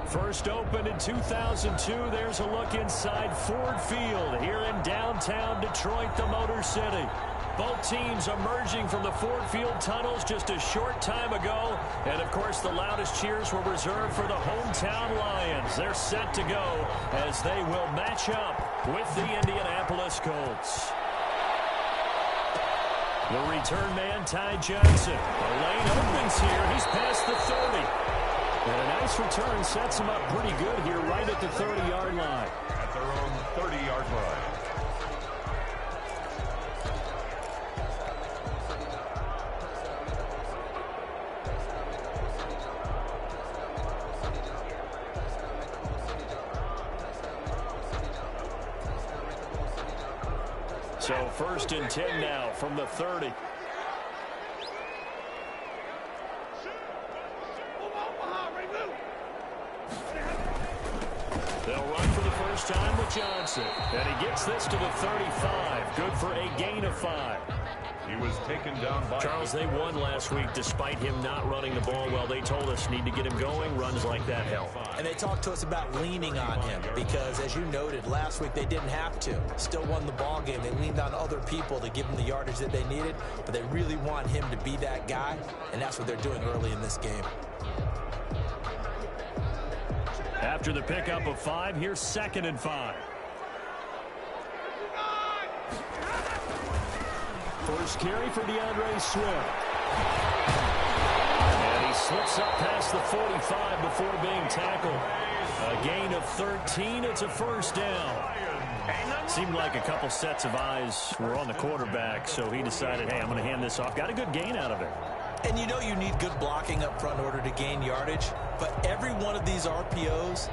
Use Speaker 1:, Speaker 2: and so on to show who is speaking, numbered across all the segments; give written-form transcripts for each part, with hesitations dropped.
Speaker 1: First opened in 2002. There's a look inside Ford Field here in downtown Detroit, the Motor City. Both teams emerging from the Ford Field tunnels just a short time ago. And, of course, the loudest cheers were reserved for the hometown Lions. They're set to go as they will match up with the Indianapolis Colts. The return man, Ty Johnson. The lane opens here. He's past the 30. And a nice return sets him up pretty good here right at the 30-yard line.
Speaker 2: At their own 30-yard line.
Speaker 1: So 1st and 10 now from the 30. They'll run for the first time with Johnson. And he gets this to the 35. Good for a gain of 5.
Speaker 2: He was taken down by...
Speaker 1: Charles, they won last week despite him not running the ball well. They told us need to get him going. Runs like that help.
Speaker 3: And they talked to us about leaning on him because, as you noted, last week they didn't have to. Still won the ball game. They leaned on other people to give them the yardage that they needed, but they really want him to be that guy, and that's what they're doing early in this game.
Speaker 1: After the pickup of 5, here's 2nd and 5. First carry for DeAndre Swift. And he slips up past the 45 before being tackled. A gain of 13. It's a first down. Seemed like a couple sets of eyes were on the quarterback, so he decided, hey, I'm going to hand this off. Got a good gain out of it.
Speaker 3: And you know you need good blocking up front in order to gain yardage, but every one of these RPOs,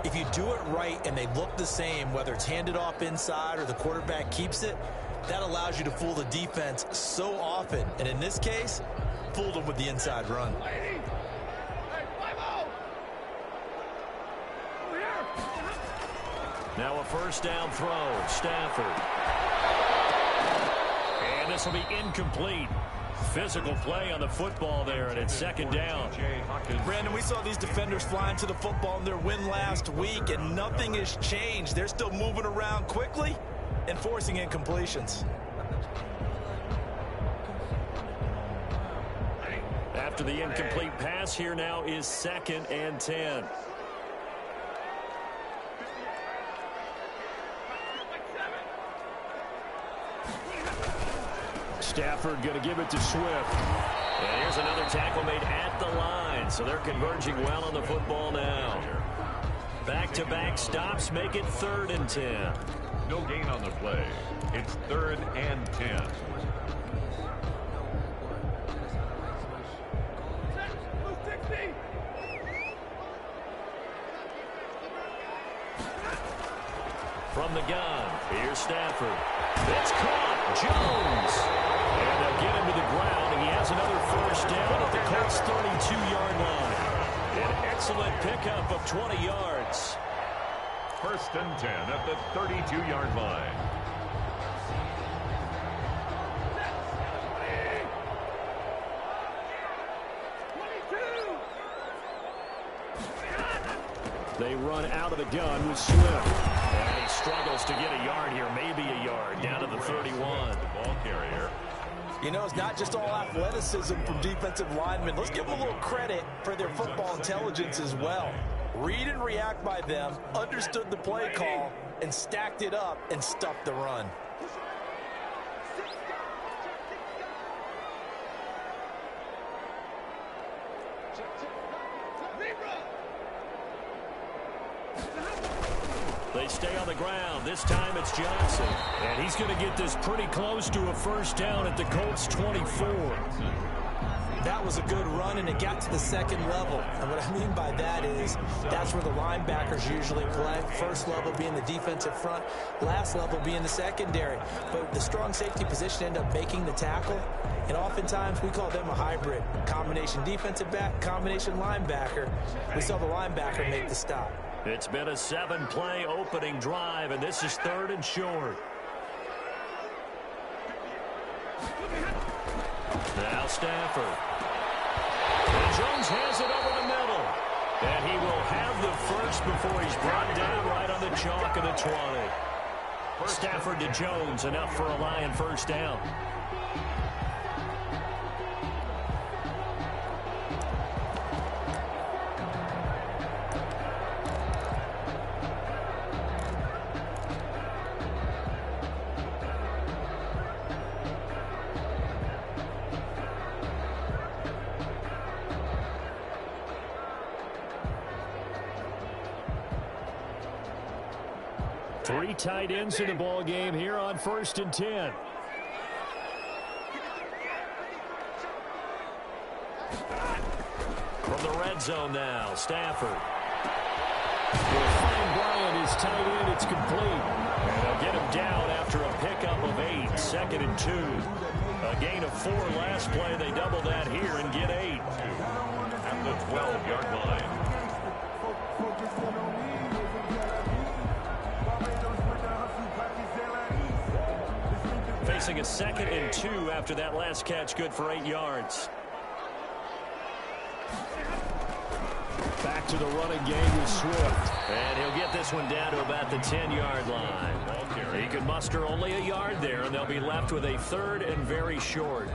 Speaker 3: if you do it right and they look the same, whether it's handed off inside or the quarterback keeps it, that allows you to fool the defense so often. And in this case, fooled them with the inside run.
Speaker 1: Now a first down throw. Stafford. And this will be incomplete. Physical play on the football there, and it's 2nd down.
Speaker 3: Brandon, we saw these defenders flying to the football in their win last week, and nothing has changed. They're still moving around quickly and forcing incompletions.
Speaker 1: After the incomplete pass, here now is 2nd and 10. Stafford going to give it to Swift. And here's another tackle made at the line. So they're converging well on the football now. Back-to-back stops make it 3rd and 10.
Speaker 2: No gain on the play. It's 3rd and 10.
Speaker 1: From the gun, here's Stafford. It's caught. Jones. And they'll get him to the ground, and he has another first down at the Colts' 32-yard line. An excellent pickup of 20 yards.
Speaker 2: 1st and 10 at the 32-yard line.
Speaker 1: They run out of the gun with Swift. And he struggles to get a yard here, maybe a yard, down to the 31.
Speaker 2: Ball carrier.
Speaker 3: You know, it's not just all athleticism from defensive linemen. Let's give them a little credit for their football intelligence as well. Read and react by them, understood the play call, and stacked it up and stuffed the run.
Speaker 1: They stay on the ground. This time it's Johnson. And he's going to get this pretty close to a first down at the Colts' 24.
Speaker 3: That was a good run, and it got to the 2nd level. And what I mean by that is that's where the linebackers usually play. First level being the defensive front, last level being the secondary. But the strong safety position ended up making the tackle, and oftentimes we call them a hybrid. Combination defensive back, combination linebacker. We saw the linebacker make the stop.
Speaker 1: It's been a 7-play opening drive, and this is 3rd and short. Now Stafford. And Jones has it over the middle. And he will have the before he's brought down right on the chalk of the 20. Stafford to Jones, enough for a Lion first down. Three tight ends in the ball game here on 1st and 10. From the red zone now, Stafford. Will find Bryant, his tight end. It's complete. And they'll get him down after a pickup of 8. 2nd and 2. A gain of 4 last play. They double that here and get 8.
Speaker 2: At the 12-yard line.
Speaker 1: Facing a 2nd and 2 after that last catch, good for 8 yards. Back to the running game with Swift. And he'll get this one down to about the 10-yard line. He could muster only a yard there, and they'll be left with a 3rd and very short.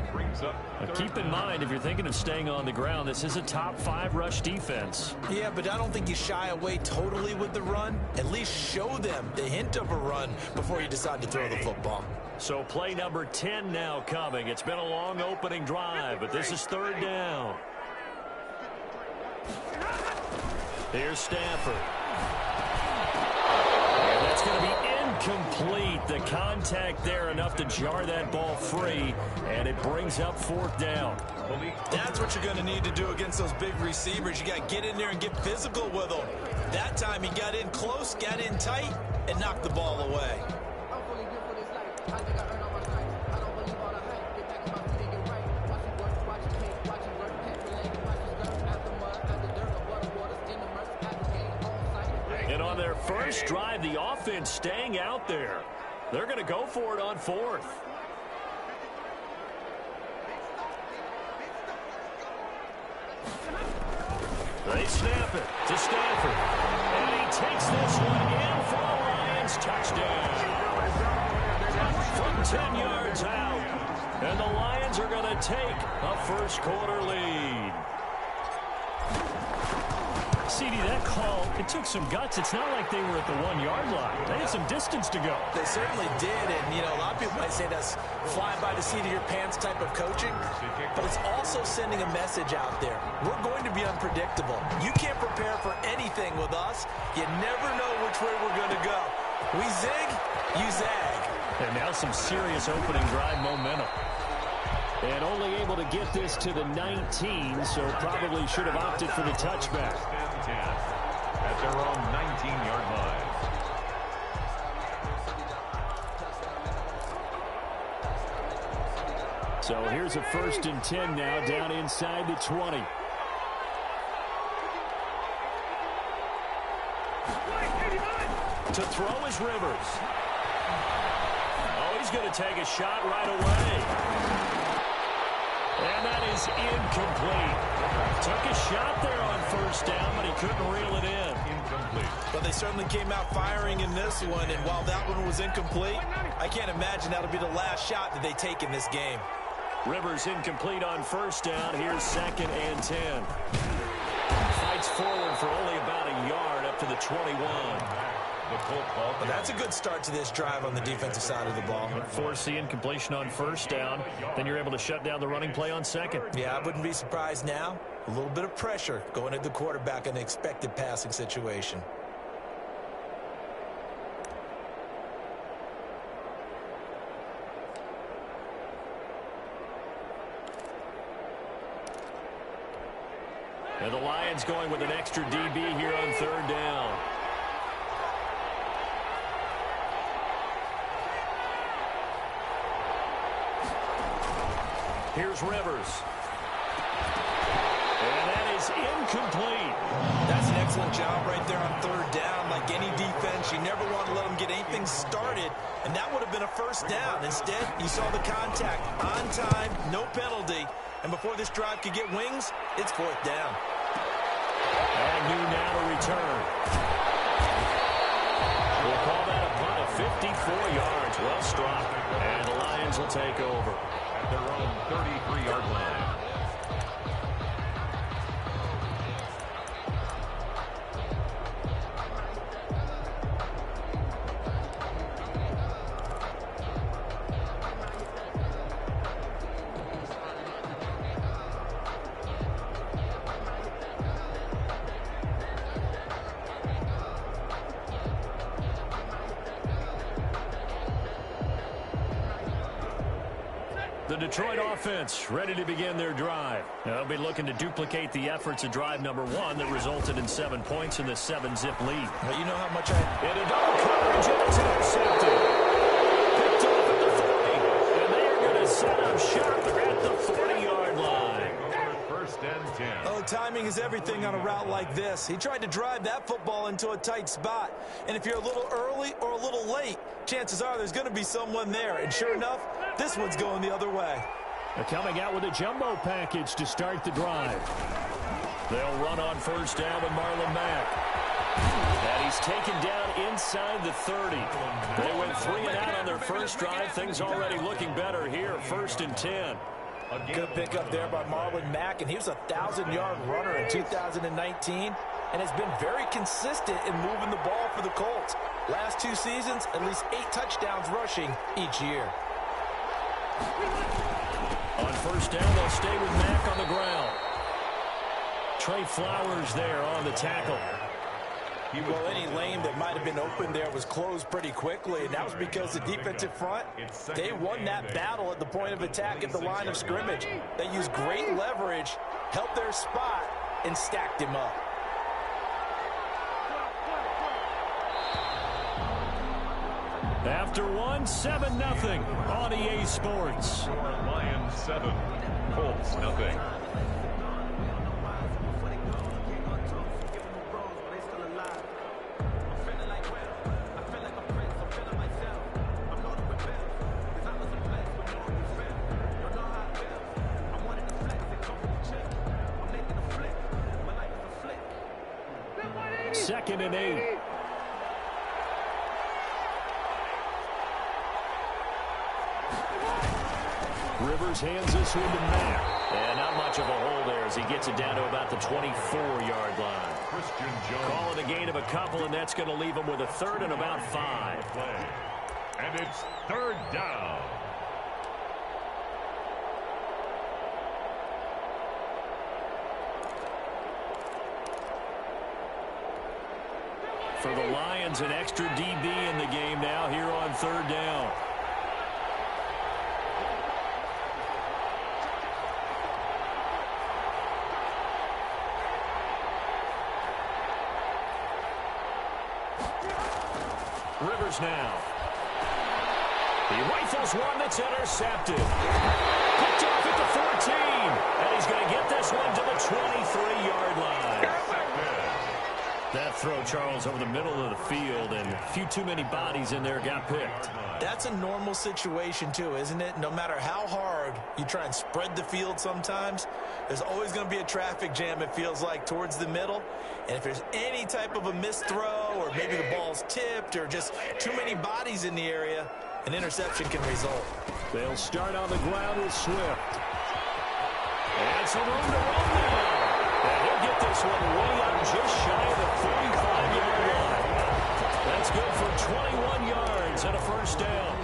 Speaker 1: Keep in mind, if you're thinking of staying on the ground, this is a top 5 rush defense.
Speaker 3: Yeah, but I don't think you shy away totally with the run. At least show them the hint of a run before you decide to throw the football.
Speaker 1: So play number 10 now coming. It's been a long opening drive, but this is 3rd down. Here's Stafford. And that's going to be incomplete. The contact there enough to jar that ball free, and it brings up 4th down.
Speaker 3: That's what you're going to need to do against those big receivers. You got to get in there and get physical with them. That time he got in close, got in tight, and knocked the ball away.
Speaker 1: And on their first drive, the offense staying out there. They're going to go for it on 4th. They snap it to Stafford. And he takes this one in for a Lions touchdown. From 10 yards out. And the Lions are going to take a first-quarter lead. CD, that call, it took some guts. It's not like they were at the 1-yard line. They had some distance to go.
Speaker 3: They certainly did, and, you know, a lot of people might say that's fly by the seat of your pants type of coaching, but it's also sending a message out there. We're going to be unpredictable. You can't prepare for anything with us. You never know which way we're going to go. We zig, you zag.
Speaker 1: And now some serious opening drive momentum. And only able to get this to the 19, so probably should have opted for the touchback.
Speaker 2: At their own 19-yard line.
Speaker 1: So here's a 1st and 10 now, down inside the 20. To throw is Rivers. Oh, he's going to take a shot right away. And that is incomplete. Took a shot there on 1st down, but he couldn't reel it in.
Speaker 2: Incomplete.
Speaker 3: But they certainly came out firing in this one, and while that one was incomplete, I can't imagine that'll be the last shot that they take in this game.
Speaker 1: Rivers incomplete on 1st down. Here's 2nd and 10. Fights forward for only about a yard up to the 21.
Speaker 3: But that's a good start to this drive on the defensive side of the ball.
Speaker 1: Force the incompletion on 1st down. Then you're able to shut down the running play on 2nd.
Speaker 3: Yeah, I wouldn't be surprised now. A little bit of pressure going at the quarterback in an expected passing situation.
Speaker 1: And the Lions going with an extra DB here on 3rd down. Here's Rivers. And that is incomplete.
Speaker 3: That's an excellent job right there on 3rd down. Like any defense, you never want to let them get anything started, and that would have been a 1st down. Instead, you saw the contact on time, no penalty, and before this drive could get wings, it's 4th down.
Speaker 1: And new now to return. We'll call that a punt of 54 yards. Well struck. And the Lions will take over.
Speaker 2: At their own 33-yard line.
Speaker 1: The Detroit offense ready to begin their drive. They'll be looking to duplicate the efforts of drive number 1 that resulted in 7 points in the 7-zip lead.
Speaker 3: Well, you know how much
Speaker 1: In a double coverage, and it's intercepted. Picked off at the 40. And they are going to set up shop at the 40-yard line.
Speaker 2: First and 10.
Speaker 3: Oh, timing is everything on a route like this. He tried to drive that football into a tight spot. And if you're a little early or a little late, chances are there's going to be someone there. And sure enough, this one's going the other way.
Speaker 1: They're coming out with a jumbo package to start the drive. They'll run on first down with Marlon Mack. And he's taken down inside the 30. They went 3 and out on their first drive. Things already looking better here. First and 10.
Speaker 3: Good pickup there by Marlon Mack, and he was a 1,000-yard runner in 2019 and has been very consistent in moving the ball for the Colts. Last 2 seasons, at least 8 touchdowns rushing each year.
Speaker 1: On first down, they'll stay with Mack on the ground. Trey Flowers there on the tackle.
Speaker 3: Well, any lane that might have been open there was closed pretty quickly, and that was because the defensive front, they won that battle at the point of attack at the line of scrimmage. They used great leverage, held their spot, and stacked him up.
Speaker 1: After 1, 7-0 on EA Sports.
Speaker 2: Lions 7, Colts nothing.
Speaker 1: Second and 8. Rivers hands this one to Mack. And not much of a hole there as he gets it down to about the 24-yard line.
Speaker 2: Christian Jones.
Speaker 1: Calling a gain of a couple, and that's going to leave him with a third and about 5.
Speaker 2: And it's third down.
Speaker 1: For the Lions, an extra DB in the game now here on third down. Rivers now. He rifles one that's intercepted. Picked off at the 14. And he's going to get this one to the 23-yard line. That throw, Charles, over the middle of the field, and a few too many bodies in there got picked.
Speaker 3: That's a normal situation, too, isn't it? No matter how hard you try and spread the field sometimes, there's always going to be a traffic jam, it feels like, towards the middle. And if there's any type of a missed throw, or maybe the ball's tipped, or just too many bodies in the area, an interception can result.
Speaker 1: They'll start on the ground with Swift. And some room to run now. And he'll get this one way up just shy of the 45-yard line. That's good for 21 yards and a first down.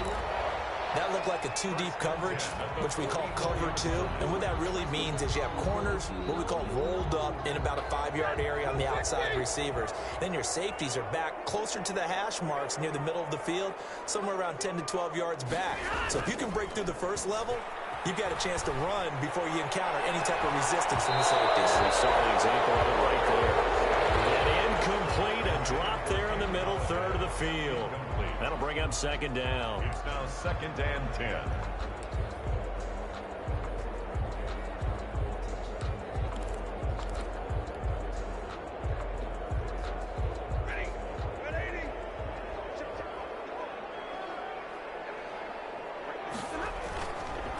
Speaker 3: That looked like a two-deep coverage, which we call cover two. And what that really means is you have corners, what we call rolled up in about a 5-yard area on the outside receivers. Then your safeties are back closer to the hash marks near the middle of the field, somewhere around 10 to 12 yards back. So if you can break through the first level, you've got a chance to run before you encounter any type of resistance from the safeties.
Speaker 1: We saw an example of it right there. And incomplete, a drop there in the middle third of the field. That'll bring up second down.
Speaker 2: It's now second and 10.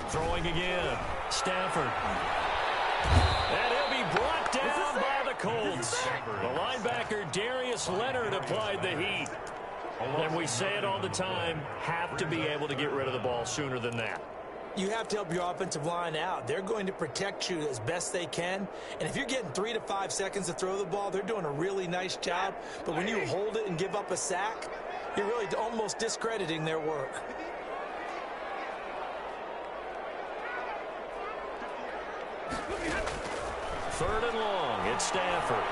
Speaker 1: Throwing again. Stafford. And he'll be brought down by the Colts. The Darius Leonard applied the heat. And we say it all the time, have to be able to get rid of the ball sooner than that.
Speaker 3: You have to help your offensive line out. They're going to protect you as best they can. And if you're getting 3 to 5 seconds to throw the ball, they're doing a really nice job. But when you hold it and give up a sack, you're really almost discrediting their work.
Speaker 1: Third and long, it's Stafford.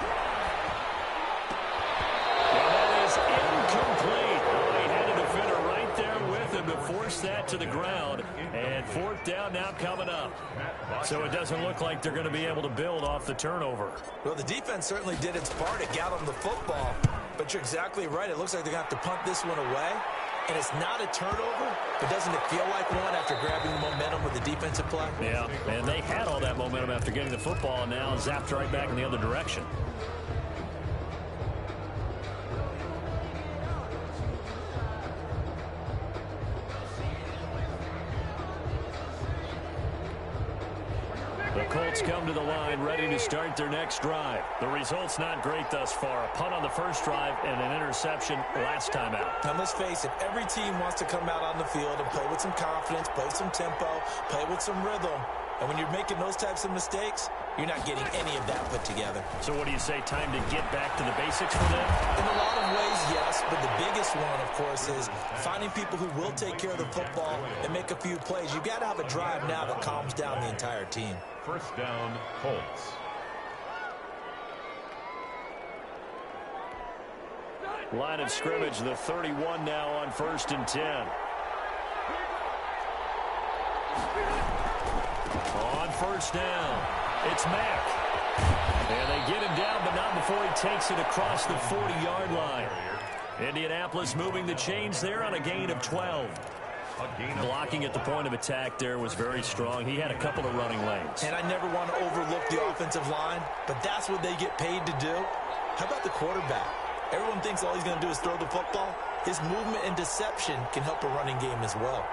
Speaker 1: And that is incomplete. Oh, he had a defender right there with him to force that to the ground. And fourth down now coming up. So it doesn't look like they're going to be able to build off the turnover.
Speaker 3: Well, the defense certainly did its part to get them the football. But you're exactly right. It looks like they're going to have to punt this one away. And it's not a turnover, but doesn't it feel like one after grabbing the momentum with the defensive play?
Speaker 1: Yeah, and they had all that momentum after getting the football, and now zapped right back in the other direction. The Colts come to the line ready to start their next drive. The result's not great thus far. A punt on the first drive and an interception last time out.
Speaker 3: Now, let's face it, every team wants to come out on the field and play with some confidence, play with some tempo, play with some rhythm. And when you're making those types of mistakes, you're not getting any of that put together.
Speaker 1: So what do you say, time to get back to the basics for them?
Speaker 3: In a lot of ways, yes, but the biggest one, of course, is finding people who will take care of the football and make a few plays. You've got to have a drive now that calms down the entire team.
Speaker 2: First down, Colts.
Speaker 1: Line of scrimmage, the 31 now on 1st and 10. On first down, it's Mack. And they get him down, but not before he takes it across the 40-yard line. Indianapolis moving the chains there on a gain of 12. Blocking at the point of attack there was very strong. He had a couple of running lanes.
Speaker 3: And I never want to overlook the offensive line, but that's what they get paid to do. How about the quarterback? Everyone thinks all he's going to do is throw the football. His movement and deception can help a running game as well.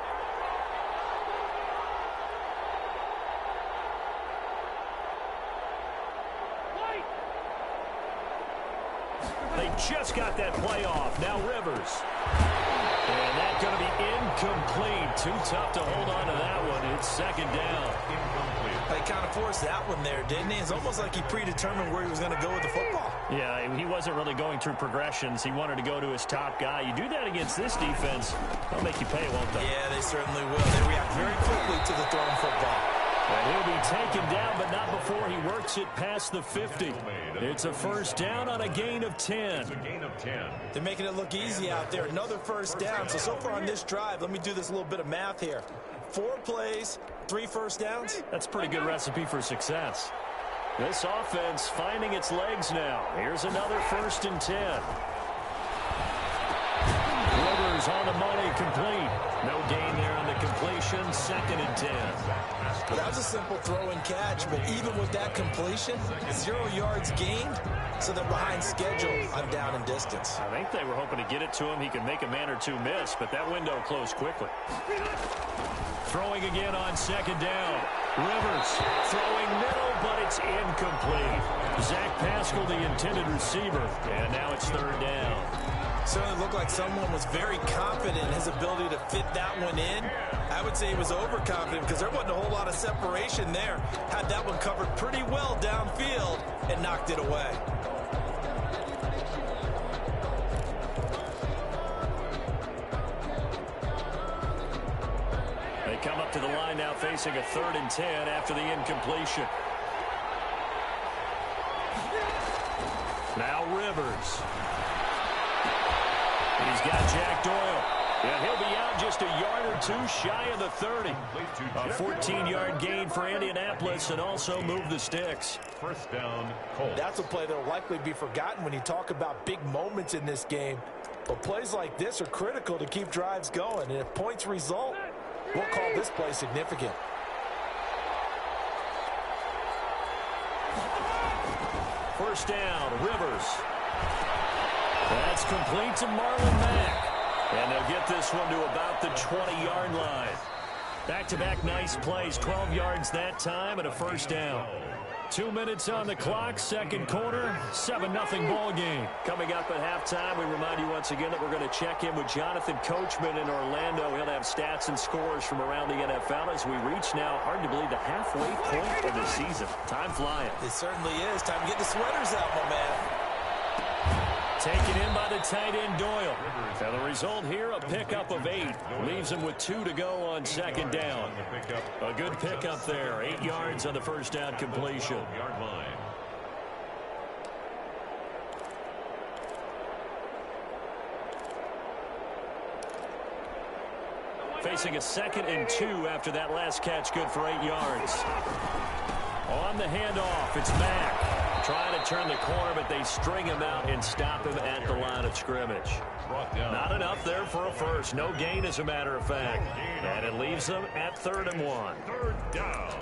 Speaker 1: They just got that play off. Now Rivers. And that's going to be incomplete. Too tough to hold on to that one. It's second down.
Speaker 2: Incomplete.
Speaker 3: They kind of forced that one there, didn't he? It's almost like he predetermined where he was going to go with the football.
Speaker 1: Yeah, he wasn't really going through progressions. He wanted to go to his top guy. You do that against this defense, they'll make you pay, won't they?
Speaker 3: Yeah, they certainly will. They react very quickly to the thrown football.
Speaker 1: And he'll be taken down, but not before he works it past the 50. It's a first down on a gain of 10.
Speaker 2: It's a gain of 10.
Speaker 3: They're making it look easy out there. Another first down. So far on this drive, let me do this little bit of math here. 4 plays, 3 first downs.
Speaker 1: That's a pretty good recipe for success. This offense finding its legs now. Here's another 1st and 10. Rivers on the money, complete. No gain there on the completion. 2nd and 10.
Speaker 3: That was a simple throw and catch, but even with that completion, 0 yards gained, so they're behind schedule on down and distance.
Speaker 1: I think they were hoping to get it to him. He could make a man or two miss, but that window closed quickly. Throwing again on 2nd down. Rivers throwing middle, but it's incomplete. Zach Pascal, the intended receiver, and now it's 3rd down.
Speaker 3: Certainly looked like someone was very confident in his ability to fit that one in. I would say he was overconfident because there wasn't a whole lot of separation there. Had that one covered pretty well downfield and knocked it away.
Speaker 1: They come up to the line now facing a 3rd and 10 after the incompletion. Now Rivers. He's got Jack Doyle. And he'll be out just a yard or two shy of the 30. A 14-yard gain for Indianapolis and also move the sticks.
Speaker 2: First down, Colts.
Speaker 3: That's a play that will likely be forgotten when you talk about big moments in this game. But plays like this are critical to keep drives going. And if points result, we'll call this play significant.
Speaker 1: First down, Rivers. That's complete to Marlon Mack. And they'll get this one to about the 20-yard line. Back-to-back nice plays, 12 yards that time and a first down. 2 minutes on the clock, second quarter, 7-0 ball game.
Speaker 4: Coming up at halftime, we remind you once again that we're going to check in with Jonathan Coachman in Orlando. He'll have stats and scores from around the NFL as we reach now, hard to believe, the halfway point of the season. Time flying.
Speaker 3: It certainly is. Time to get the sweaters out, my man.
Speaker 1: Taken in by the tight end, Doyle. Now the result here, a pickup of 8. Leaves him with 2 to go on second down. A good pickup there. 8 yards on the first down completion. Facing a 2nd and 2 after that last catch, good for 8 yards. On the handoff, it's Mack. Trying to turn the corner, but they string him out and stop him at the line of scrimmage. Not enough there for a first. No gain, as a matter of fact. And it leaves them at 3rd and 1.
Speaker 2: Third down.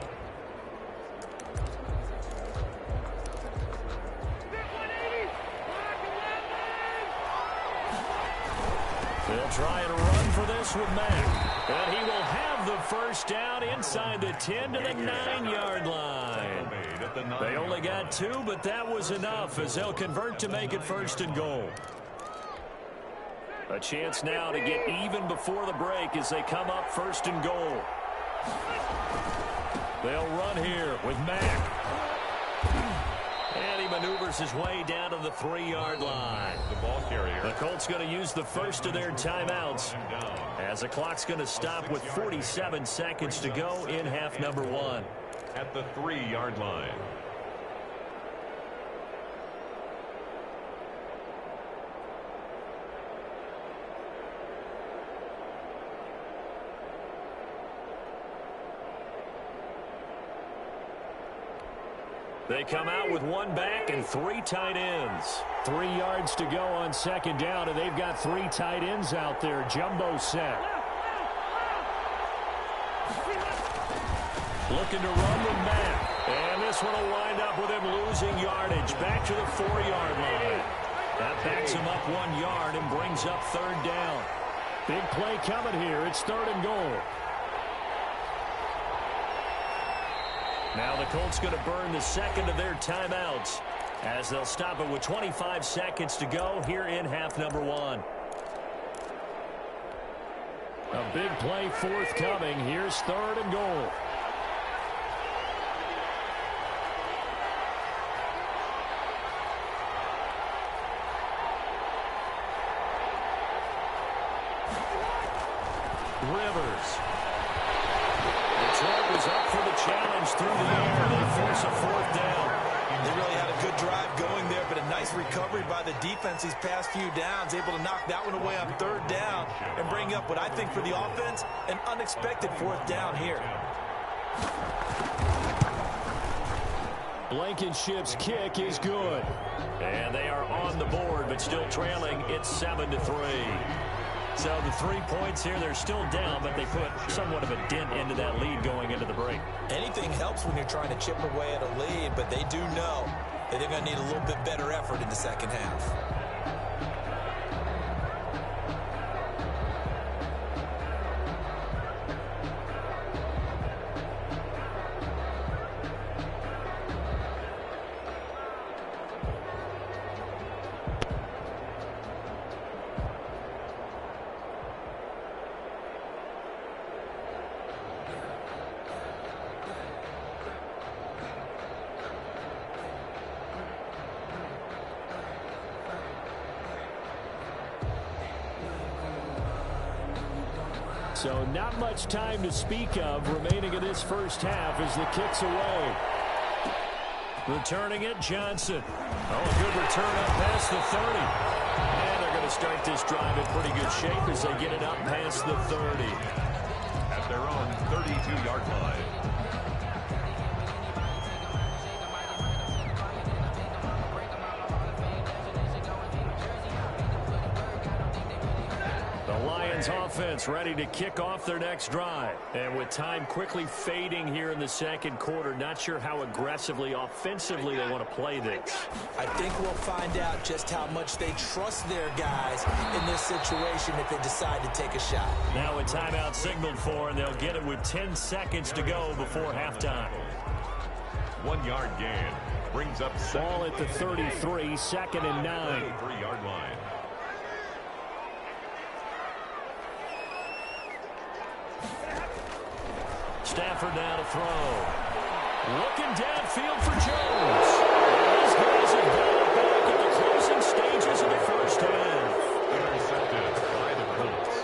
Speaker 1: They'll try and run for this with Mack. And he will have the first down inside the 10 to the 9-yard line. They only got 2, but that was enough as they'll convert to make it 1st and goal. A chance now to get even before the break as they come up 1st and goal. They'll run here with Mack. And he maneuvers his way down to the 3-yard line.
Speaker 2: The ball carrier.
Speaker 1: The Colts going to use the first of their timeouts as the clock's going to stop with 47 seconds to go in half number 1.
Speaker 2: At the 3-yard line.
Speaker 1: They come out with 1 back and 3 tight ends. 3 yards to go on second down, and they've got 3 tight ends out there. Jumbo set. Looking to run with Mack. And this one will wind up with him losing yardage. Back to the 4-yard line. That backs him up 1 yard and brings up 3rd down. Big play coming here. It's 3rd and goal. Now the Colts going to burn the second of their timeouts as they'll stop it with 25 seconds to go here in half number 1. A big play forthcoming. Here's 3rd and goal. Rivers. Detroit was up for the challenge through the air. They force a 4th down.
Speaker 3: They really had a good drive going there, but a nice recovery by the defense these past few downs. Able to knock that one away on 3rd down and bring up what I think for the offense, an unexpected 4th down here.
Speaker 1: Blankenship's kick is good. And they are on the board, but still trailing. It's 7-3. So the 3 points here, they're still down, but they put somewhat of a dent into that lead going into the break.
Speaker 3: Anything helps when you're trying to chip away at a lead, but they do know that they're going to need a little bit better effort in the second half.
Speaker 1: So not much time to speak of remaining in this first half as the kick's away. Returning it, Johnson. Oh, a good return up past the 30. And they're going to start this drive in pretty good shape as they get it up past the 30.
Speaker 2: At their own 32-yard line.
Speaker 1: Offense ready to kick off their next drive. And with time quickly fading here in the second quarter, not sure how aggressively, offensively they want to play this.
Speaker 3: I think we'll find out just how much they trust their guys in this situation if they decide to take a shot.
Speaker 1: Now a timeout signaled for, and they'll get it with 10 seconds to go before halftime.
Speaker 2: 1-yard gain. Brings up
Speaker 1: ball at the 33, second and 9.
Speaker 2: 3-yard line.
Speaker 1: Stafford now to throw. Looking downfield for Jones. These guys have got it back at the closing stages of the first half.
Speaker 2: Intercepted by the Colts.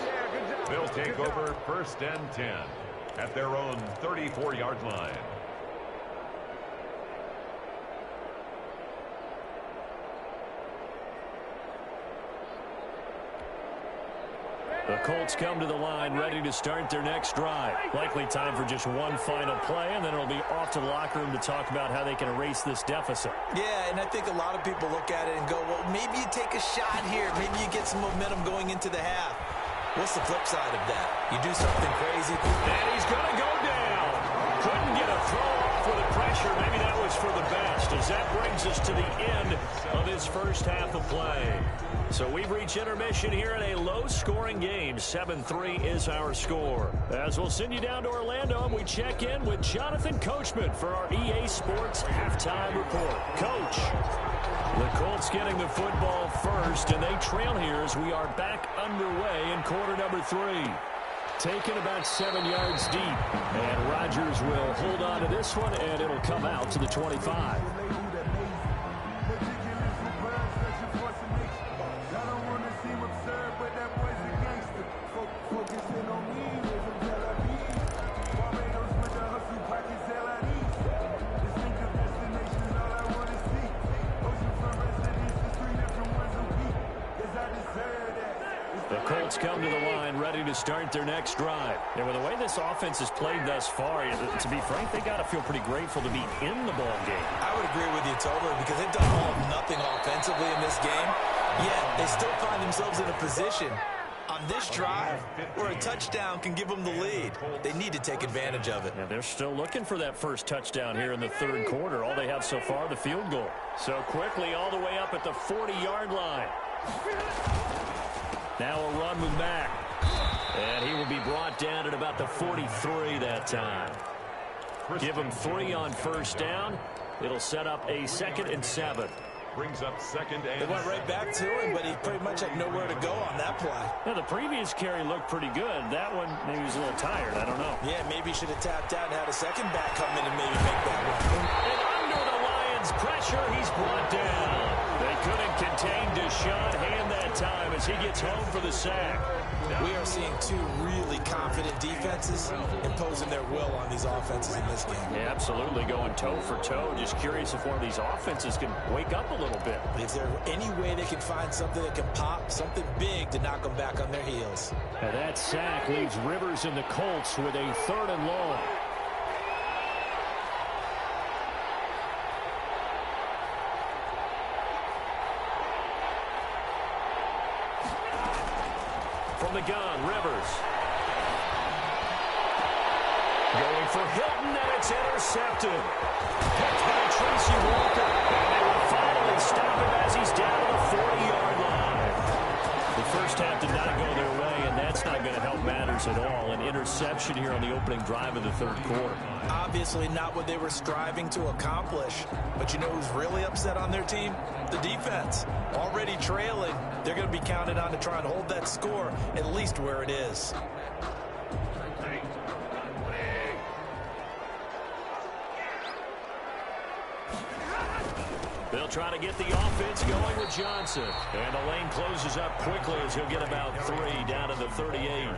Speaker 2: They'll take over 1st and 10 at their own 34-yard line.
Speaker 1: The Colts come to the line ready to start their next drive. Likely time for just one final play, and then it'll be off to the locker room to talk about how they can erase this deficit.
Speaker 3: Yeah, and I think a lot of people look at it and go, well, maybe you take a shot here. Maybe you get some momentum going into the half. What's the flip side of that? You do something crazy.
Speaker 1: And he's going to go down. Couldn't get a throw off with the pressure. Maybe that was for the best, as that brings us to the end of this first half of play. So we've reached intermission here in a low-scoring game. 7-3 is our score. As we'll send you down to Orlando, and we check in with Jonathan Coachman for our EA Sports Halftime Report. Coach, the Colts getting the football first, and they trail here as we are back underway in quarter number 3. Taken about 7 yards deep, and Rodgers will hold on to this one, and it'll come out to the 25. Colts come to the line ready to start their next drive. And with the way this offense has played thus far, to be frank, they got to feel pretty grateful to be in the ball game.
Speaker 3: I would agree with you totally, because they've done all of nothing offensively in this game. Yet they still find themselves in a position on this drive where a touchdown can give them the lead. They need to take advantage of it.
Speaker 1: And they're still looking for that first touchdown here in the third quarter. All they have so far, the field goal. So quickly all the way up at the 40-yard line. Now a run with Mack. And he will be brought down at about the 43 that time. Give him 3 on first down. It'll set up a 2nd and 7.
Speaker 2: Brings up 2nd and
Speaker 3: They went right back to him, but he pretty much had nowhere to go on that play.
Speaker 1: Now, the previous carry looked pretty good. That one, maybe he was a little tired. I don't know.
Speaker 3: Yeah, maybe he should have tapped out and had a second back come in and maybe make that run.
Speaker 1: And under the Lions' pressure, he's brought down. They couldn't contain Deshaun Hand that time as he gets home for the sack.
Speaker 3: We are seeing 2 really confident defenses imposing their will on these offenses in this game.
Speaker 1: Yeah, absolutely, going toe for toe. Just curious if one of these offenses can wake up a little bit.
Speaker 3: Is there any way they can find something that can pop, something big to knock them back on their heels?
Speaker 1: And that sack leaves Rivers and the Colts with a 3rd and long. From the gun, Rivers. Going for Hilton, and it's intercepted. Picked by Tracy Walker. And they will finally stop him as he's down to the 40-yard line. The first half did not go their way, and that's not going to help matters at all. An interception here on the opening drive of the third quarter.
Speaker 3: Obviously not what they were striving to accomplish. But you know who's really upset on their team? The defense. Already trailing. They're going to be counted on to try and hold that score at least where it is.
Speaker 1: They'll try to get the offense going with Johnson. And the lane closes up quickly as he'll get about 3 down to the 38.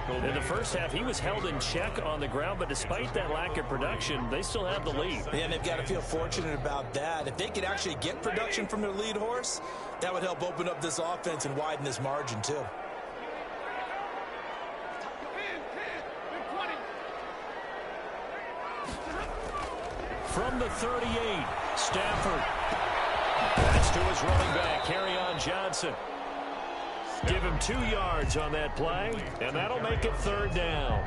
Speaker 1: In the first half, he was held in check on the ground, but despite that lack of production, they still have the lead.
Speaker 3: Yeah, and they've got to feel fortunate about that. If they could actually get production from their lead horse, that would help open up this offense and widen this margin, too.
Speaker 1: From the 38, Stafford. That's to his running back, Kerryon Johnson. Give him 2 yards on that play, and that'll make it 3rd down.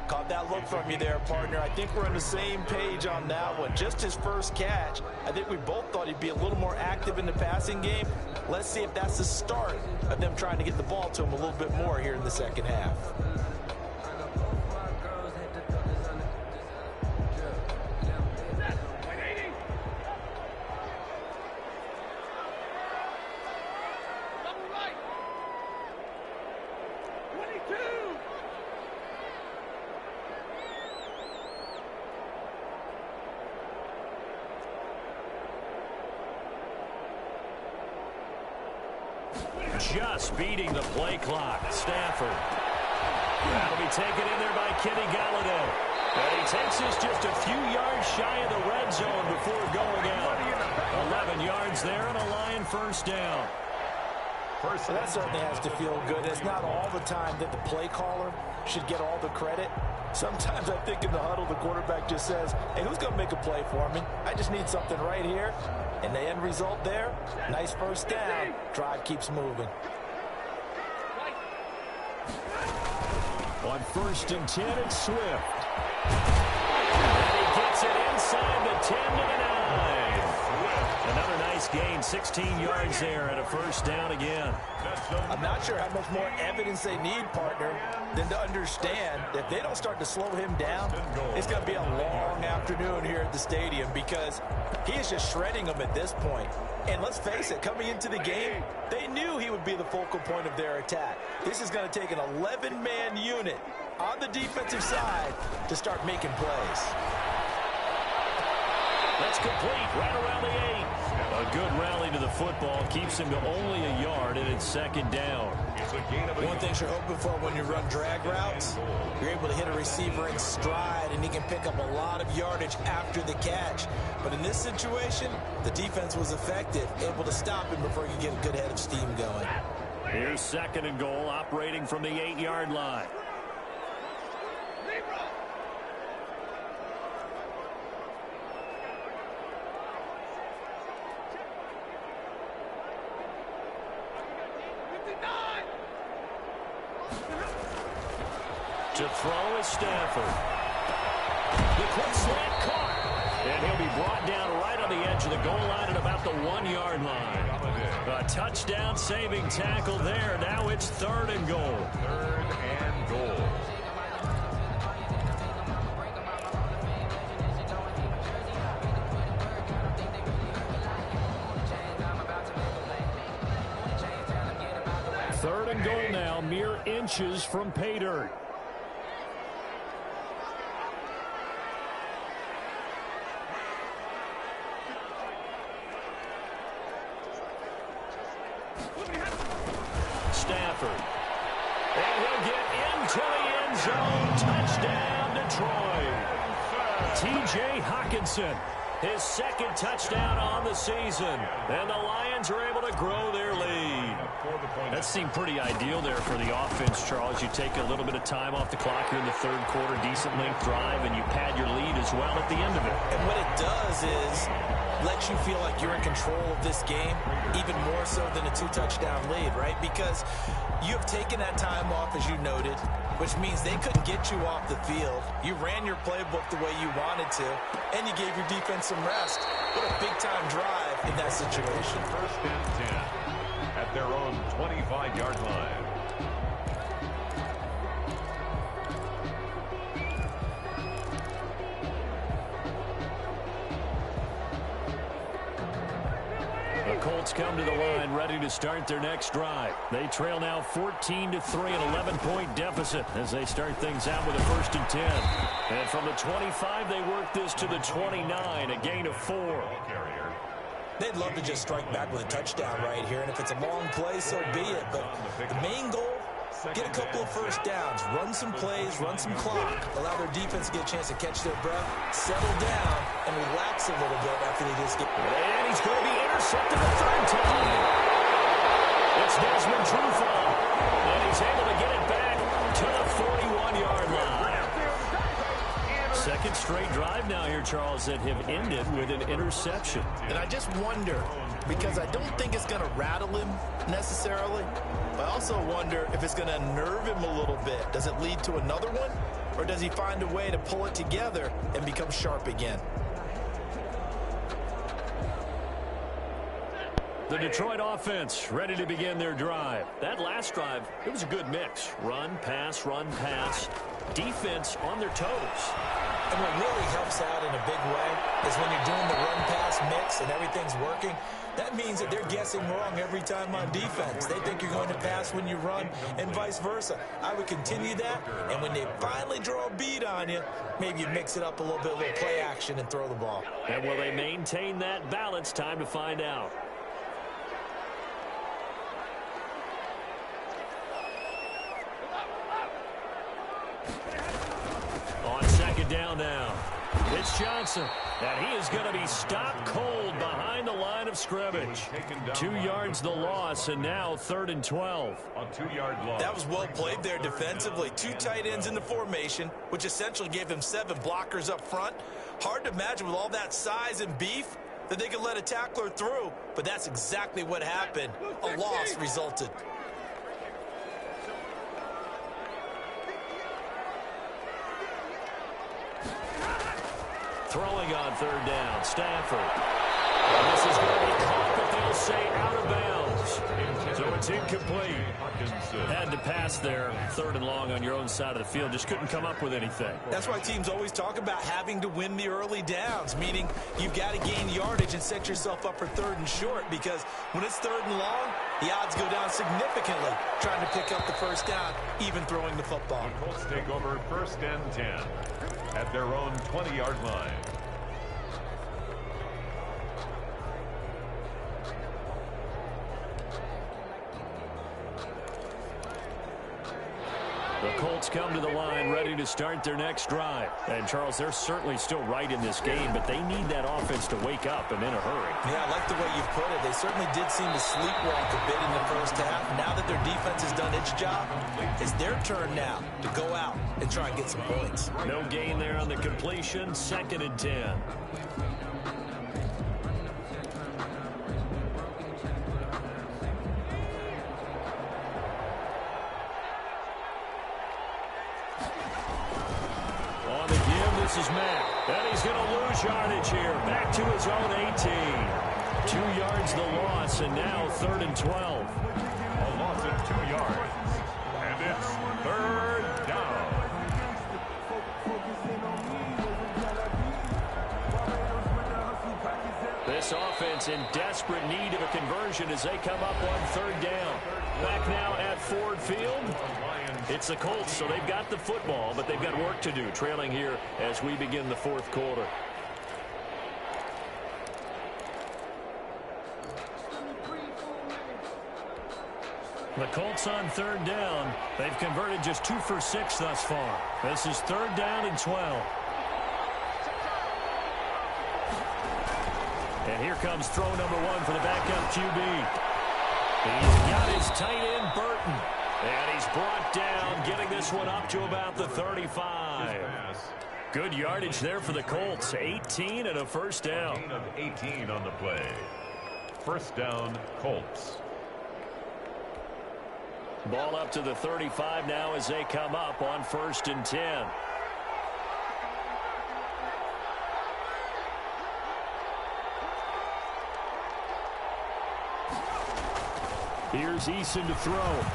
Speaker 3: Caught that look from you there, partner. I think we're on the same page on that one. Just his first catch. I think we both thought he'd be a little more active in the passing game. Let's see if that's the start of them trying to get the ball to him a little bit more here in the second half.
Speaker 1: just beating the play clock. Stafford. That'll be taken in there by Kenny Galladay. And he takes this just a few yards shy of the red zone before going out. 11 yards there and a Lion first down.
Speaker 3: Well, that certainly has to feel good. It's not all the time that the play caller should get all the credit. Sometimes I think in the huddle, the quarterback just says, hey, who's going to make a play for me? I just need something right here. And the end result there, nice first down. Drive keeps moving.
Speaker 1: On 1st and 10, it's Swift. And he gets it inside the 10 to the 9. Another nice gain, 16 yards there and a first down again.
Speaker 3: I'm not sure how much more evidence they need, partner, than to understand that if they don't start to slow him down, it's going to be a long afternoon here at the stadium because he is just shredding them at this point. And let's face it, coming into the game, they knew he would be the focal point of their attack. This is going to take an 11-man unit on the defensive side to start making plays.
Speaker 1: That's complete right around the 8. A good rally to the football keeps him to only a yard, and it's second down.
Speaker 3: One thing you're hoping for when you run drag routes, you're able to hit a receiver in stride, and he can pick up a lot of yardage after the catch. But in this situation, the defense was effective, able to stop him before he could get a good head of steam going.
Speaker 1: Here's 2nd and goal, operating from the 8-yard line. To throw is Stafford. The quick slant caught. And he'll be brought down right on the edge of the goal line at about the 1-yard line. A touchdown saving tackle there. Now it's 3rd and goal.
Speaker 2: 3rd and goal.
Speaker 1: Third and goal now, mere inches from pay dirt. Stafford. And he'll get into the end zone. Touchdown, Detroit. T.J. Hockenson, his 2nd touchdown on the season. And the Lions are able to grow their lead. That seemed pretty ideal there for the offense, Charles. You take a little bit of time off the clock here in the 3rd quarter, decent length drive, and you pad your lead as well at the end of it.
Speaker 3: And what it does is lets you feel like you're in control of this game, even more so than a 2-touchdown lead, right? Because you have taken that time off, as you noted, which means they couldn't get you off the field. You ran your playbook the way you wanted to, and you gave your defense some rest. What a big-time drive in that situation.
Speaker 2: 1st and 10 at their own 25-yard line.
Speaker 1: The Colts come to the line ready to start their next drive. They trail now 14-3, an 11-point deficit as they start things out with a 1st and 10. And from the 25, they work this to the 29, a gain of 4.
Speaker 3: They'd love to just strike back with a touchdown right here, and if it's a long play, so be it. But the main goal, get a couple of first downs, run some plays, run some clock, allow their defense to get a chance to catch their breath, settle down, and relax a little bit after they just get...
Speaker 1: And he's going to be intercepted the 3rd time. It's Desmond Trufant, and he's able to get it back to the 41-yard line. 2nd straight drive now here, Charles, that have ended with an interception.
Speaker 3: And I just wonder, because I don't think it's going to rattle him necessarily, but I also wonder if it's going to nerve him a little bit. Does it lead to another one, or does he find a way to pull it together and become sharp again?
Speaker 1: The Detroit offense ready to begin their drive. That last drive, it was a good mix. Run, pass, defense on their toes.
Speaker 3: And what really helps out in a big way is when you're doing the run-pass mix and everything's working, that means that they're guessing wrong every time on defense. They think you're going to pass when you run and vice versa. I would continue that, and when they finally draw a beat on you, maybe you mix it up a little bit, a little play action, and throw the ball.
Speaker 1: And will they maintain that balance? Time to find out. take it down now. It's Johnson, and he is going to be stopped cold behind the line of scrimmage. 2 yards the loss, and now 3rd and 12.
Speaker 2: A 2-yard loss.
Speaker 3: That was well played there defensively. 2 tight ends in the formation, which essentially gave him 7 blockers up front. Hard to imagine with all that size and beef that they could let a tackler through, but that's exactly what happened. A loss resulted.
Speaker 1: Throwing on 3rd down, Stafford. And this is going to be caught, but they'll say out of bounds. So it's incomplete. Had to pass there. 3rd and long on your own side of the field. Just couldn't come up with anything.
Speaker 3: That's why teams always talk about having to win the early downs, meaning you've got to gain yardage and set yourself up for 3rd and short, because when it's 3rd and long, the odds go down significantly trying to pick up the 1st down, even throwing the football.
Speaker 2: The Colts take over 1st and 10 at their own 20-yard line.
Speaker 1: The Colts come to the line ready to start their next drive. And, Charles, they're certainly still right in this game, but they need that offense to wake up and in a hurry.
Speaker 3: Yeah, I like the way you've put it. They certainly did seem to sleepwalk a bit in the 1st half. Now that their defense has done its job, it's their turn now to go out and try and get some points.
Speaker 1: No gain there on the completion. 2nd and 10. This is Matt, and he's going to lose yardage here. Back to his own 18. 2 yards the loss, and now 3rd and 12.
Speaker 2: A loss of 2 yards. And it's 3rd down.
Speaker 1: This offense in desperate need of a conversion as they come up on 3rd down. Back now at Ford Field. It's the Colts, so they've got the football, but they've got work to do, trailing here as we begin the 4th quarter. The Colts on 3rd down. They've converted just 2 for 6 thus far. This is 3rd down and 12. And here comes throw number 1 for the backup QB. He's got his tight end, Burton. And he's brought down, getting this one up to about the 35. Good yardage there for the Colts. 18 and a 1st down.
Speaker 2: Gain of 18 on the play. 1st down, Colts.
Speaker 1: Ball up to the 35 now as they come up on 1st and 10. Here's Eason to throw.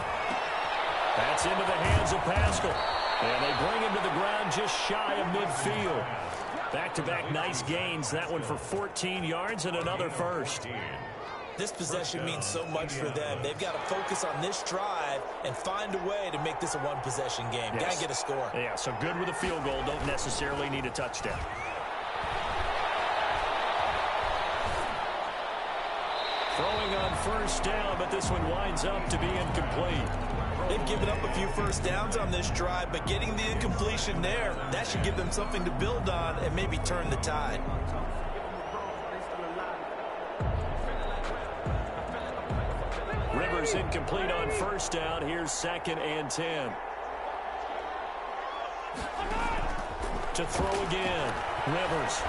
Speaker 1: That's into the hands of Pascal. And they bring him to the ground just shy of midfield. Back-to-back nice gains. That one for 14 yards and another 1st.
Speaker 3: This possession means so much for them. They've got to focus on this drive and find a way to make this a 1-possession game.
Speaker 1: Yes.
Speaker 3: Got to get a score.
Speaker 1: Yeah, so good with a field goal. Don't necessarily need a touchdown. Throwing on 1st down, but this one winds up to be incomplete.
Speaker 3: They've given up a few 1st downs on this drive, but getting the incompletion there, that should give them something to build on and maybe turn the tide.
Speaker 1: Rivers incomplete on 1st down. Here's 2nd and 10. To throw again. Rivers.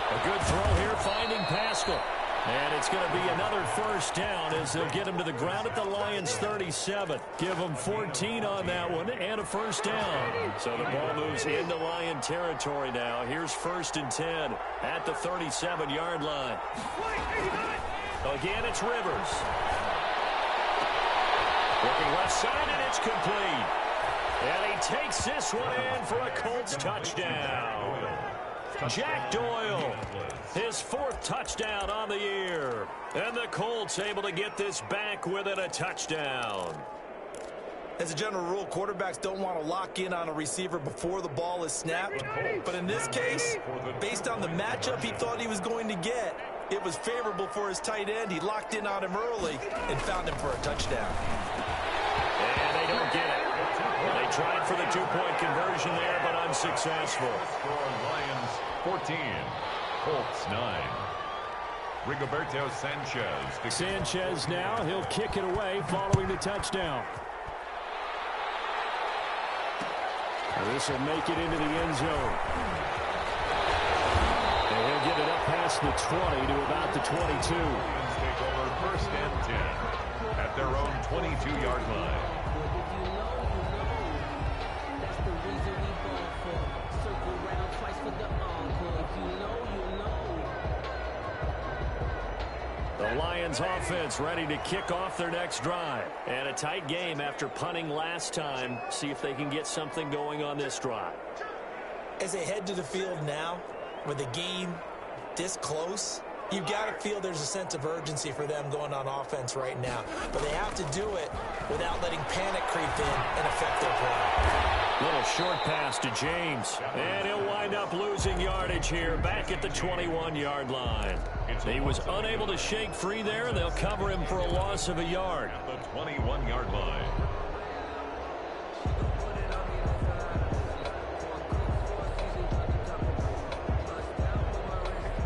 Speaker 1: A good throw here, finding Pascal. And it's going to be another 1st down as they'll get him to the ground at the Lions' 37. Give them 14 on that one and a 1st down. So the ball moves into Lion territory now. Here's 1st and 10 at the 37-yard line. Again, it's Rivers. Looking left side, and it's complete. And he takes this one in for a Colts touchdown. Jack Doyle, his 4th touchdown on the year. And the Colts able to get this back within a touchdown.
Speaker 3: As a general rule, quarterbacks don't want to lock in on a receiver before the ball is snapped. But in this case, based on the matchup he thought he was going to get, it was favorable for his tight end. He locked in on him early and found him for a touchdown.
Speaker 1: And they don't get it. They Tried for the two-point conversion there, but unsuccessful.
Speaker 2: Score Lions 14, Colts 9. Rigoberto Sanchez.
Speaker 1: Sanchez now, he'll kick it away following the touchdown. This will make it into the end zone. And he'll get it up past the 20 to about the 22.
Speaker 2: Lions take over 1st and 10 at their own 22-yard line.
Speaker 1: The Lions offense ready to kick off their next drive. And a tight game after punting last time. See if they can get something going on this drive.
Speaker 3: As they head to the field now, with the game this close, you've got to feel there's a sense of urgency for them going on offense right now. But they have to do it without letting panic creep in and affect their play.
Speaker 1: Little short pass to James. And he'll wind up losing yardage here back at the 21-yard line. He was unable to shake free there. They'll cover him for a loss of a yard.
Speaker 2: At the 21-yard line.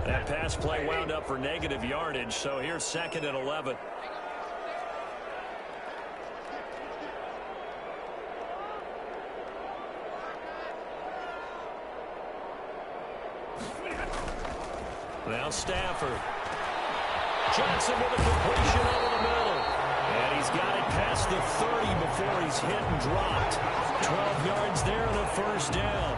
Speaker 1: That pass play wound up for negative yardage, so here's 2nd and 11. Now Stafford. Johnson with a completion over the middle. And he's got it past the 30 before he's hit and dropped. 12 yards there and a first down.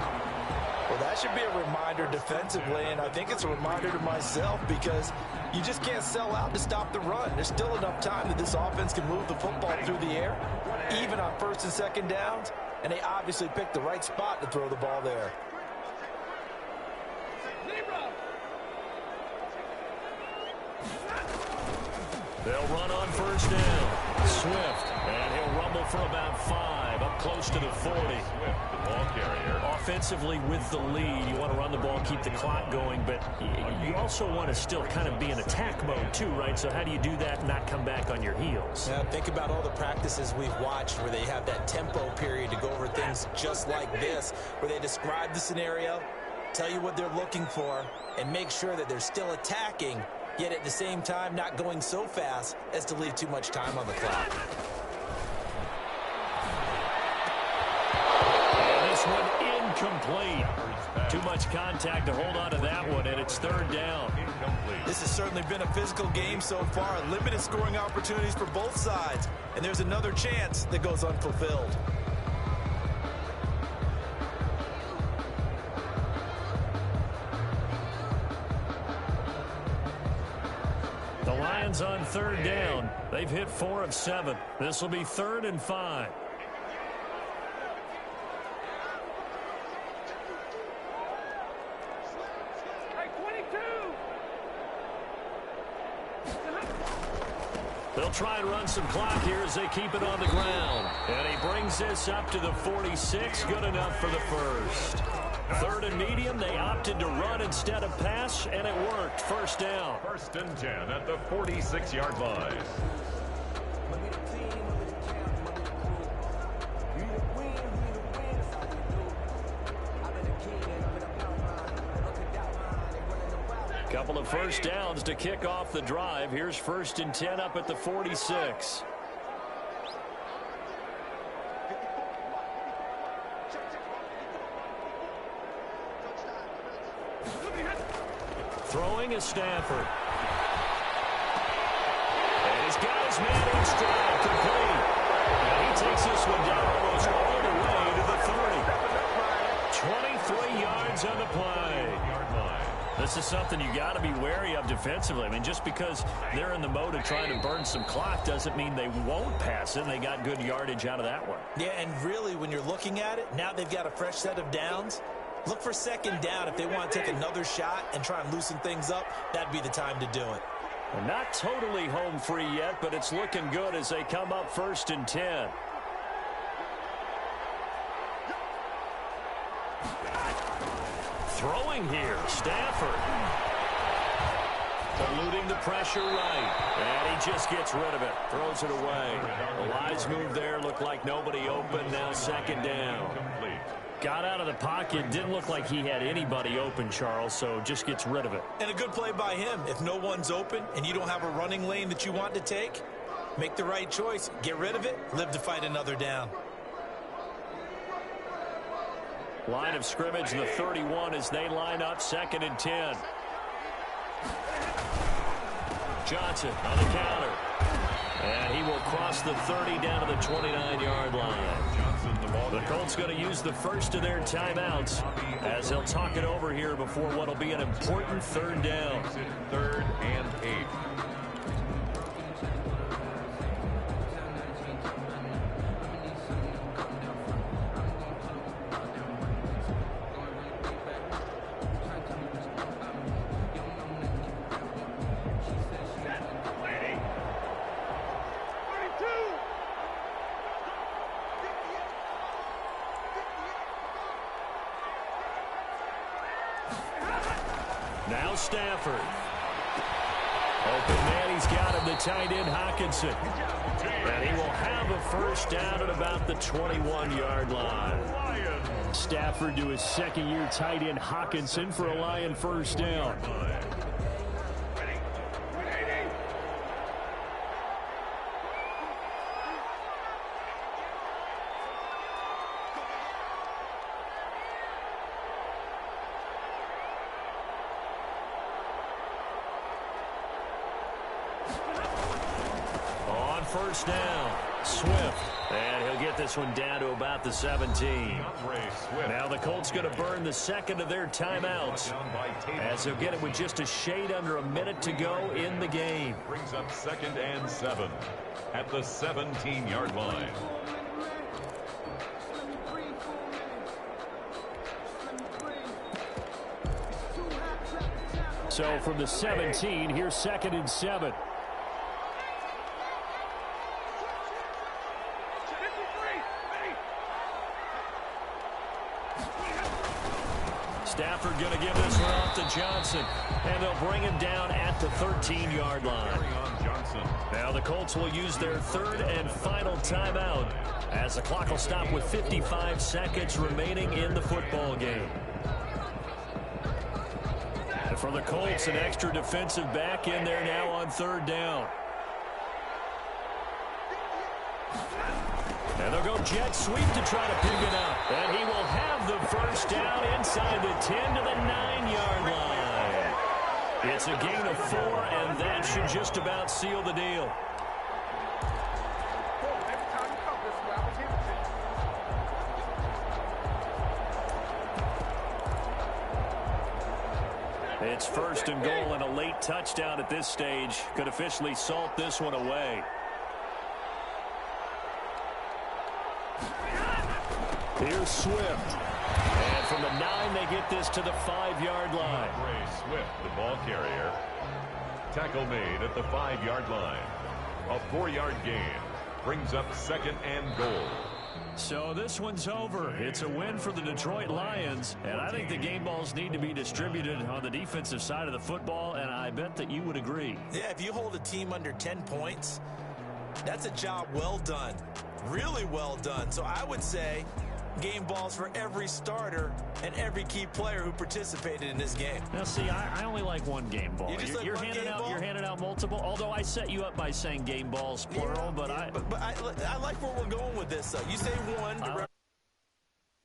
Speaker 3: Well, that should be a reminder defensively, and I think it's a reminder to myself because you just can't sell out to stop the run. There's still enough time that this offense can move the football through the air, even on 1st and 2nd downs, and they obviously picked the right spot to throw the ball there.
Speaker 1: They'll run on 1st down. Swift, and he'll rumble for about 5, up close to the 40.
Speaker 2: Swift, the ball carrier.
Speaker 1: Offensively with the lead, you want to run the ball, keep the clock going, but you also want to still kind of be in attack mode too, right? So how do you do that and not come back on your heels?
Speaker 3: Yeah, think about all the practices we've watched where they have that tempo period to go over things just like this, where they describe the scenario, tell you what they're looking for, and make sure that they're still attacking, yet at the same time not going so fast as to leave too much time on the clock.
Speaker 1: And this one incomplete. Too much contact to hold on to that one, and it's 3rd down.
Speaker 3: This has certainly been a physical game so far. Limited scoring opportunities for both sides. And there's another chance that goes unfulfilled.
Speaker 1: The Lions on 3rd down. They've hit 4 of 7. This will be 3rd and 5. They'll try and run some clock here as they keep it on the ground. And he brings this up to the 46. Good enough for the first. 3rd and medium. They opted to run instead of pass, and it worked. 1st down.
Speaker 2: 1st and 10 at the 46-yard line.
Speaker 1: Couple of 1st downs to kick off the drive. Here's 1st and 10 up at the 46. Throwing is Stafford. And he's got his man in stride, complete. And he takes this one down almost all the way to the 30. 23 yards on the play. This is something you got to be wary of defensively. I mean, just because they're in the mode of trying to burn some clock doesn't mean they won't pass it. They got good yardage out of that one.
Speaker 3: Yeah, and really, when you're looking at it, now they've got a fresh set of downs. Look for 2nd down if they want to take another shot and try and loosen things up. That'd be the time to do it.
Speaker 1: They're not totally home free yet, but it's looking good as they come up 1st and 10. Throwing here, Stafford. Eluding the pressure right. And he just gets rid of it. Throws it away. The Lions move there. Looked like nobody open. Now second down. Got out of the pocket. Didn't look like he had anybody open, Charles, so just gets rid of it.
Speaker 3: And a good play by him. If no one's open and you don't have a running lane that you want to take, make the right choice. Get rid of it. Live to fight another down.
Speaker 1: Line of scrimmage, the 31 as they line up, 2nd and 10. Johnson on the counter. And he will cross the 30 down to the 29-yard line. The Colts going to use the first of their timeouts as they'll talk it over here before what will be an important 3rd down.
Speaker 2: 3rd and 8.
Speaker 1: Now Stafford. Open man, he's got him, the tight end Hockenson. And he will have a first down at about the 21-yard line. Stafford to his 2nd-year tight end Hockenson for a Lion first down. First down, Swift, and he'll get this one down to about the 17. Now the Colts going to burn the 2nd of their timeouts as they'll get it with just a shade under a minute to go in the game.
Speaker 2: Brings up 2nd and 7 at the 17-yard line.
Speaker 1: So from the 17, here's 2nd and 7. Stafford going to give this one off to Johnson, and they'll bring him down at the 13-yard line. Now the Colts will use their 3rd and final timeout as the clock will stop with 55 seconds remaining in the football game. And for the Colts, an extra defensive back in there now on 3rd down. And they'll go jet sweep to try to pick it up. And he will have the first down inside the 10 to the 9-yard line. It's a gain of 4, and that should just about seal the deal. It's 1st and goal, and a late touchdown at this stage could officially salt this one away. Here's Swift. And from the 9, they get this to the 5-yard line.
Speaker 2: Swift, the ball carrier. Tackle made at the 5-yard line. A 4-yard gain. Brings up 2nd and goal.
Speaker 1: So this one's over. It's a win for the Detroit Lions. And I think the game balls need to be distributed on the defensive side of the football, and I bet that you would agree.
Speaker 3: Yeah, if you hold a team under 10 points, that's a job well done. Really well done. So I would say game balls for every starter and every key player who participated in this game.
Speaker 1: Now, see, I only like one game ball.
Speaker 3: You're
Speaker 1: handing out multiple. Although I set you up by saying game balls plural,
Speaker 3: yeah, but I like where we're going with this. You say one.